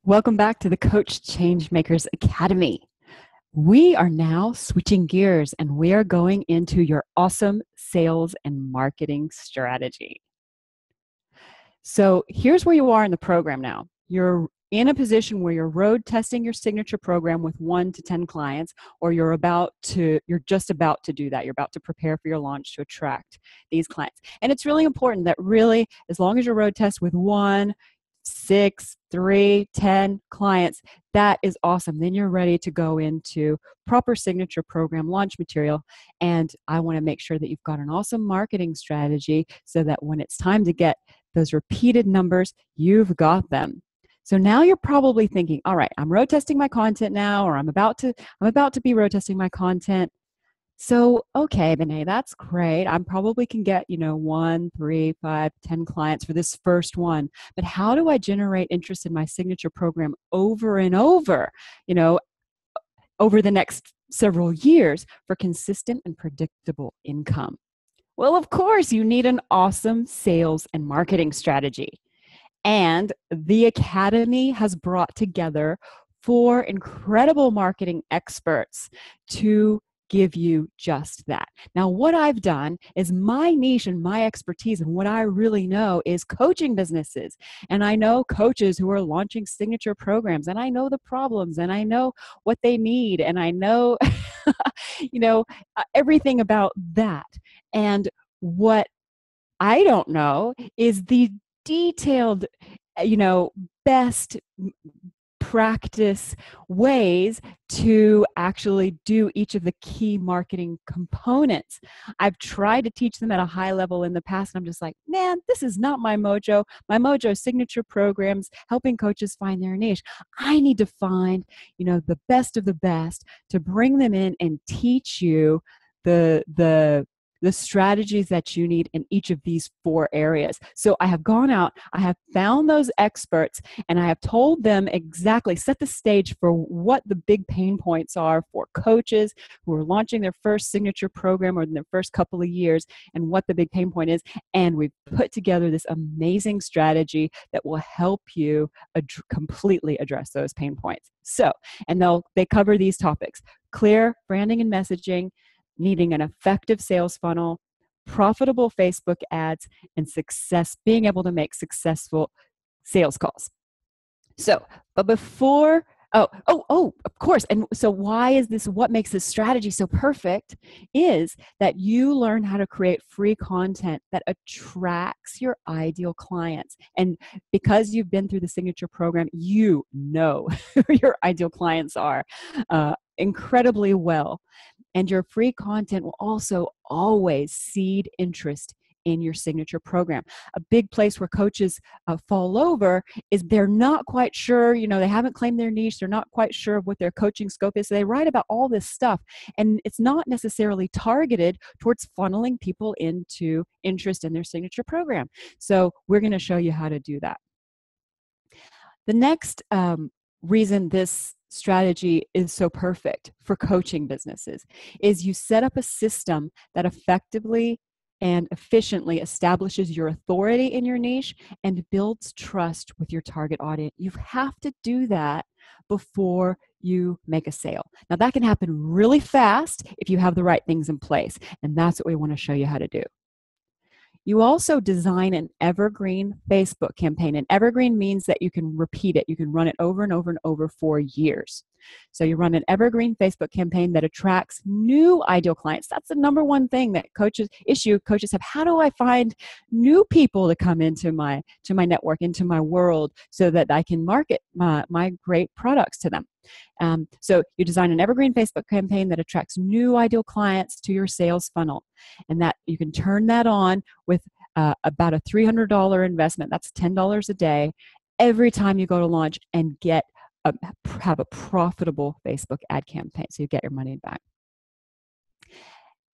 Welcome back to the Coach Changemakers Academy. We are now switching gears and we are going into your awesome sales and marketing strategy. So here's where you are in the program now. You're in a position where you're road testing your signature program with 1 to 10 clients, or you're just about to do that. You're about to prepare for your launch to attract these clients. And it's really important that really, as long as you road test with 1, 6, 3, 10 clients, that is awesome. Then you're ready to go into proper signature program launch material. And I want to make sure that you've got an awesome marketing strategy so that when it's time to get those repeated numbers, you've got them. So now you're probably thinking, all right, I'm road testing my content now, or I'm about to be road testing my content. So, okay, Benay, that's great. I probably can get, 1, 3, 5, 10 clients for this first one. But how do I generate interest in my signature program over and over, over the next several years for consistent and predictable income? Well, of course, you need an awesome sales and marketing strategy. And the Academy has brought together 4 incredible marketing experts to give you just that. Now, what I've done is my niche and my expertise and what I really know is coaching businesses. And I know coaches who are launching signature programs, and I know the problems, and I know what they need, and I know, everything about that. And what I don't know is the detailed, best practice ways to actually do each of the key marketing components. I've tried to teach them at a high level in the past, and I'm just like, man, this is not my mojo. My mojo is signature programs, helping coaches find their niche. I need to find, the best of the best to bring them in and teach you the strategies that you need in each of these 4 areas. So I have gone out, I have found those experts, and I have told them exactly, set the stage for what the big pain points are for coaches who are launching their first signature program or in their first couple of years, and what the big pain point is. And we've put together this amazing strategy that will help you completely address those pain points. So, and they cover these topics: clear branding and messaging, needing an effective sales funnel, profitable Facebook ads, and being able to make successful sales calls. So, but before, of course. And so what makes this strategy so perfect is that you learn how to create free content that attracts your ideal clients. And because you've been through the signature program, you know who your ideal clients are incredibly well. And your free content will also always seed interest in your signature program. A big place where coaches fall over is they're not quite sure, they haven't claimed their niche, they're not quite sure of what their coaching scope is. So they write about all this stuff, and it's not necessarily targeted towards funneling people into interest in their signature program. So we're going to show you how to do that. The next reason this strategy is so perfect for coaching businesses is you set up a system that effectively and efficiently establishes your authority in your niche and builds trust with your target audience. You have to do that before you make a sale. Now, that can happen really fast if you have the right things in place, and that's what we want to show you how to do. You also design an evergreen Facebook campaign. And evergreen means that you can repeat it. You can run it over and over and over for years. So you run an evergreen Facebook campaign that attracts new ideal clients. That's the number one thing that coaches have. How do I find new people to come into my network, into my world, so that I can market my great products to them? So you design an evergreen Facebook campaign that attracts new ideal clients to your sales funnel, and that you can turn that on with about a $300 investment. That's $10 a day every time you go to launch, and have a profitable Facebook ad campaign, so you get your money back.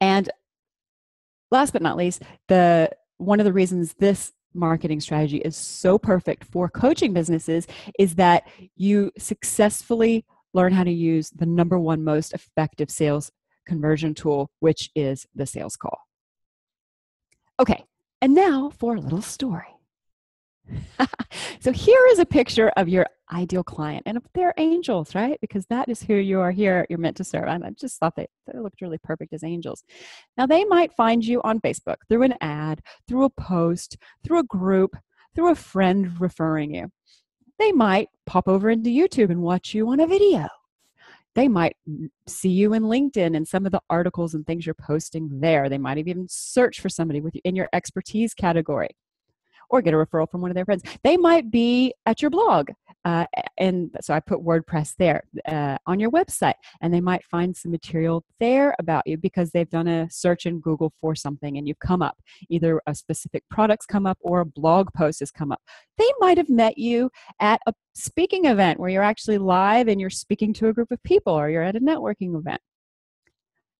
And last but not least, one of the reasons this marketing strategy is so perfect for coaching businesses is that you successfully learn how to use the number one most effective sales conversion tool, which is the sales call. Okay, and now for a little story. So here is a picture of your ideal client. And they're angels, right? Because that is who you are here. You're meant to serve. And I just thought they looked really perfect as angels. Now, they might find you on Facebook through an ad, through a post, through a group, through a friend referring you. They might pop over into YouTube and watch you on a video. They might see you in LinkedIn and some of the articles and things you're posting there. They might even search for somebody in your expertise category, or get a referral from one of their friends. They might be at your blog. And so I put WordPress there on your website, and they might find some material there about you because they've done a search in Google for something and you've come up. Either a specific product's come up or a blog post has come up. They might have met you at a speaking event where you're actually live and you're speaking to a group of people, or you're at a networking event.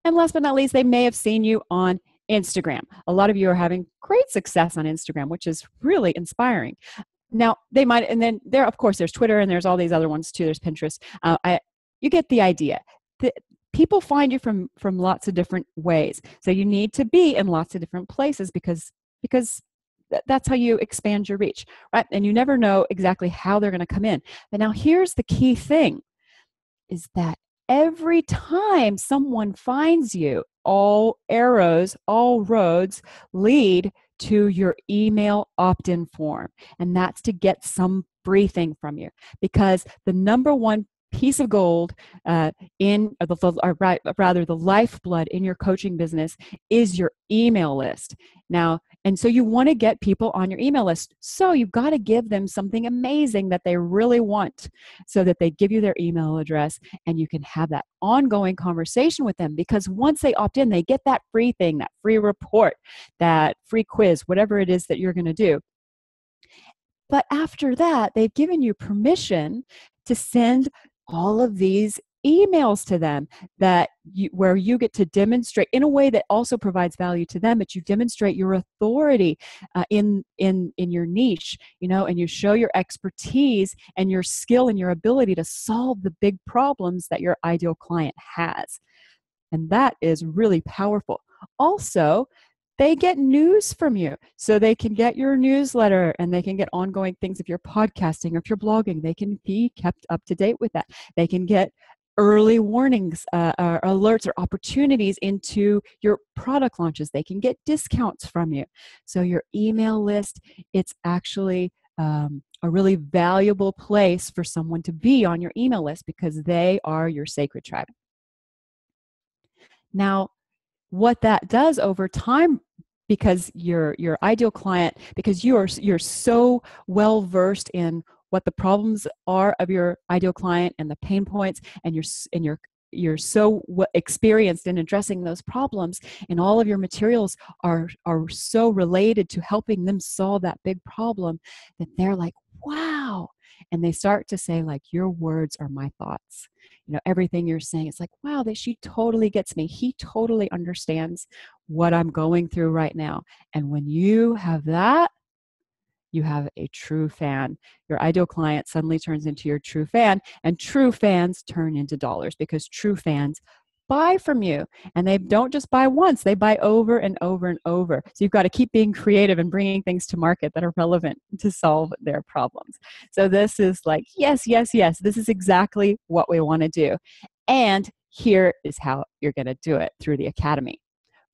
And last but not least, they may have seen you on Instagram. A lot of you are having great success on Instagram, which is really inspiring. Now, they might, and then there, of course, there's Twitter and there's all these other ones too. There's Pinterest. You get the idea. People find you from lots of different ways. So you need to be in lots of different places because that's how you expand your reach, right? And you never know exactly how they're going to come in. But now here's the key thing, is that every time someone finds you, all arrows, all roads lead to your email opt-in form. And that's to get some briefing from you, because the number one piece of gold the lifeblood in your coaching business is your email list. Now, and so you want to get people on your email list. So you've got to give them something amazing that they really want, so that they give you their email address and you can have that ongoing conversation with them. Because once they opt in, they get that free thing, that free report, that free quiz, whatever it is that you're going to do. But after that, they've given you permission to send all of these emails to them where you get to demonstrate in a way that also provides value to them, but you demonstrate your authority in your niche, and you show your expertise and your skill and your ability to solve the big problems that your ideal client has. And that is really powerful. Also, they get news from you. So they can get your newsletter and they can get ongoing things. If you're podcasting or if you're blogging, they can be kept up to date with that. They can get early warnings, or alerts, or opportunities into your product launches. They can get discounts from you. So your email list, it's actually a really valuable place for someone to be on your email list, because they are your sacred tribe. Now, what that does over time, because your ideal client, because you're so well versed in what the problems are of your ideal client and the pain points, and you're so experienced in addressing those problems, and all of your materials are so related to helping them solve that big problem, that they're like, wow. And they start to say, like, your words are my thoughts. Everything you're saying, it's like, wow, she totally gets me. He totally understands what I'm going through right now. And when you have that, you have a true fan. Your ideal client suddenly turns into your true fan, and true fans turn into dollars, because true fans buy from you, and they don't just buy once, they buy over and over and over. So you've got to keep being creative and bringing things to market that are relevant to solve their problems. So this is like, yes, this is exactly what we want to do. And here is how you're going to do it through the Academy.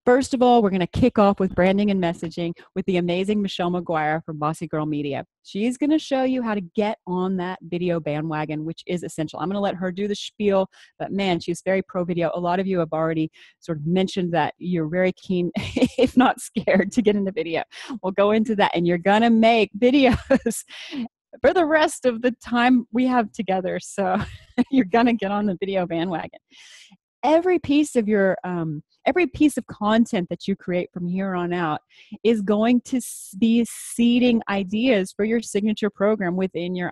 First of all, we're going to kick off with branding and messaging with the amazing Michelle McGuire from Bossy Girl Media. She's going to show you how to get on that video bandwagon, which is essential. I'm going to let her do the spiel, but man, she's very pro video. A lot of you have already sort of mentioned that you're very keen, if not scared, to get into video. We'll go into that, and you're going to make videos for the rest of the time we have together. So you're going to get on the video bandwagon. Every piece of content that you create from here on out is going to be seeding ideas for your signature program within your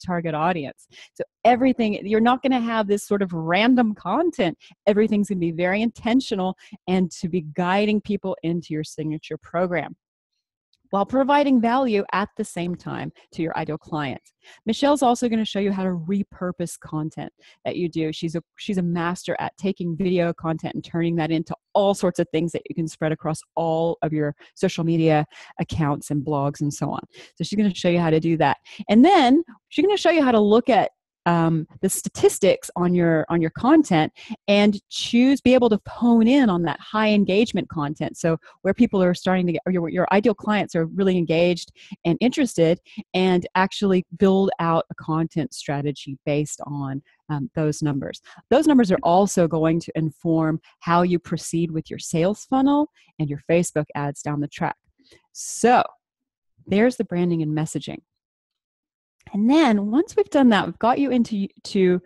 target audience. So everything, you're not going to have this sort of random content. Everything's going to be very intentional and to be guiding people into your signature program. while providing value at the same time to your ideal clients. Michelle's also going to show you how to repurpose content that you do. She's a master at taking video content and turning that into all sorts of things that you can spread across all of your social media accounts and blogs and so on. So she's going to show you how to do that. And then she's going to show you how to look at the statistics on your content and be able to hone in on that high engagement content. So where people are starting to get, or your ideal clients are really engaged and interested, and actually build out a content strategy based on those numbers. Those numbers are also going to inform how you proceed with your sales funnel and your Facebook ads down the track. So there's the branding and messaging. And then once we've done that, we've got you into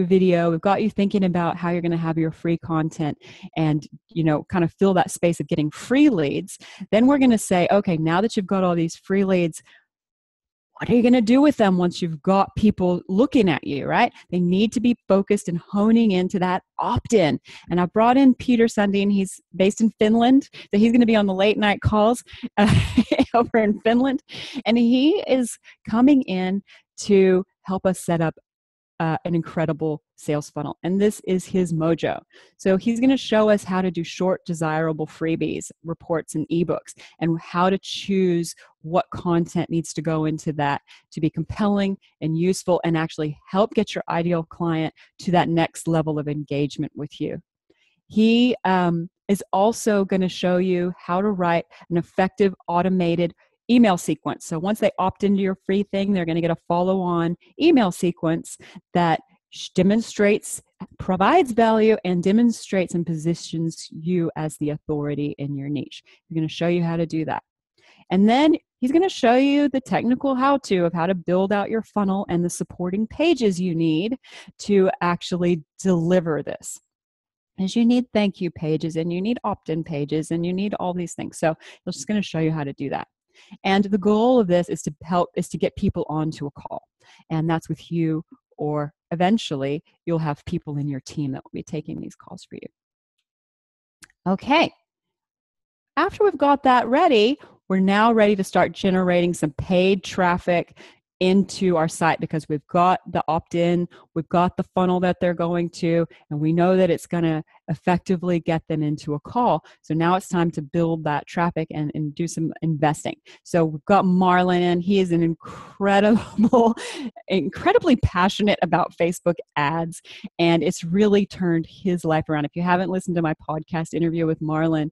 video, we've got you thinking about how you're going to have your free content and, kind of fill that space of getting free leads. Then we're going to say, okay, now that you've got all these free leads, what are you going to do with them once you've got people looking at you, right? They need to be focused and honing into that opt-in. And I brought in Peter Sundin. He's based in Finland. So he's going to be on the late night calls over in Finland. And he is coming in to help us set up an incredible sales funnel. And this is his mojo. So he's going to show us how to do short, desirable freebies, reports, and ebooks, and how to choose what content needs to go into that to be compelling and useful and actually help get your ideal client to that next level of engagement with you. He is also going to show you how to write an effective automated email sequence. So once they opt into your free thing, they're going to get a follow-on email sequence that demonstrates, provides value, and demonstrates and positions you as the authority in your niche. He's going to show you how to do that. And then he's going to show you the technical how-to of how to build out your funnel and the supporting pages you need to actually deliver this. As you need thank you pages, and you need opt-in pages, and you need all these things. So he's just going to show you how to do that. And the goal of this is to get people onto a call. And that's with you, or eventually you'll have people in your team that will be taking these calls for you. Okay. After we've got that ready, we're now ready to start generating some paid traffic into our site, because we've got the opt-in, we've got the funnel that they're going to, and we know that it's going to effectively get them into a call. So now it's time to build that traffic and do some investing. So we've got Marlon in. He is an incredibly passionate about Facebook ads, and it's really turned his life around. If you haven't listened to my podcast interview with Marlon,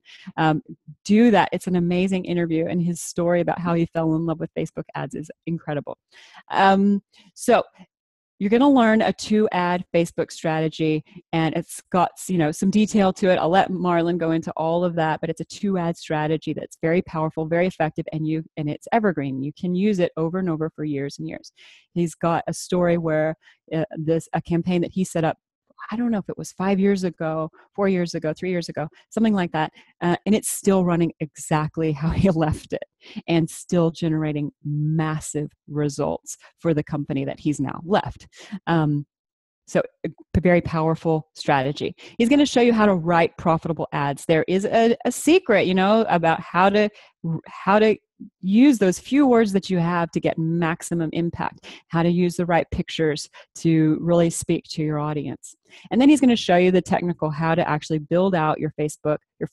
do that. It's an amazing interview, and his story about how he fell in love with Facebook ads is incredible. So you're going to learn a 2-ad Facebook strategy, and it's got, some detail to it. I'll let Marlon go into all of that, but it's a 2-ad strategy that's very powerful, very effective, and it's evergreen. You can use it over and over for years and years. He's got a story where a campaign that he set up, I don't know if it was 5 years ago, 4 years ago, 3 years ago, something like that. And it's still running exactly how he left it, and still generating massive results for the company that he's now left. So a very powerful strategy. He's going to show you how to write profitable ads. There is a secret, about how to use those few words that you have to get maximum impact, how to use the right pictures to really speak to your audience. And then he's going to show you the technical how to actually build out your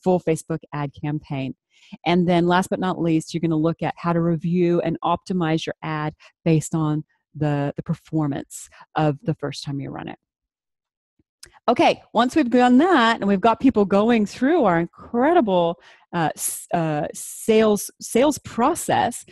full Facebook ad campaign. And then last but not least, you're going to look at how to review and optimize your ad based on the performance of the first time you run it. Okay, once we've done that and we've got people going through our incredible sales process,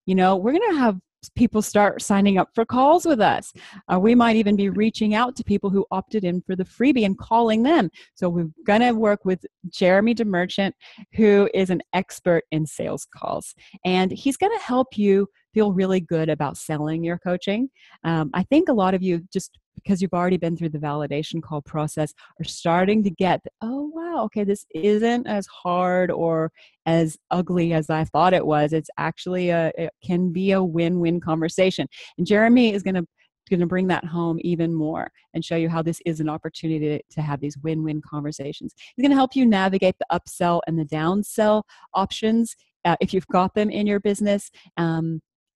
we're going to have people start signing up for calls with us. We might even be reaching out to people who opted in for the freebie and calling them. So we're going to work with Jeremy DeMerchant, who is an expert in sales calls. And he's going to help you feel really good about selling your coaching. I think a lot of you, just because you've already been through the validation call process, are starting to get, oh, wow, okay, this isn't as hard or as ugly as I thought it was. It's actually it can be a win-win conversation. And Jeremy is going to bring that home even more and show you how this is an opportunity to have these win-win conversations. He's going to help you navigate the upsell and the downsell options if you've got them in your business.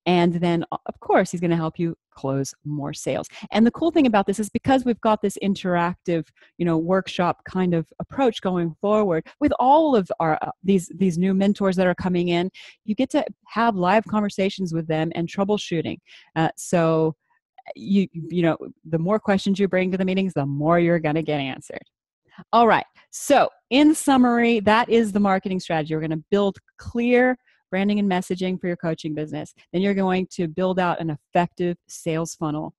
And then, of course, he's going to help you close more sales. And the cool thing about this is because we've got this interactive, workshop kind of approach going forward with all of our these new mentors that are coming in, you get to have live conversations with them and troubleshooting. So the more questions you bring to the meetings, the more you're going to get answered. All right. So in summary, that is the marketing strategy. We're going to build clear branding and messaging for your coaching business. Then you're going to build out an effective sales funnel.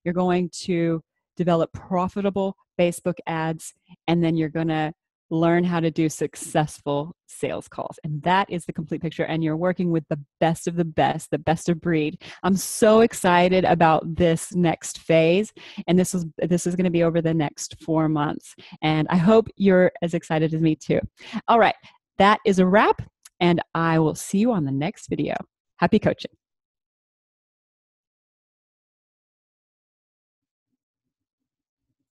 You're going to develop profitable Facebook ads, and then you're going to learn how to do successful sales calls. And that is the complete picture. And you're working with the best of the breed. I'm so excited about this next phase. And this is going to be over the next 4 months. And I hope you're as excited as me too. All right. That is a wrap. And I will see you on the next video. Happy coaching.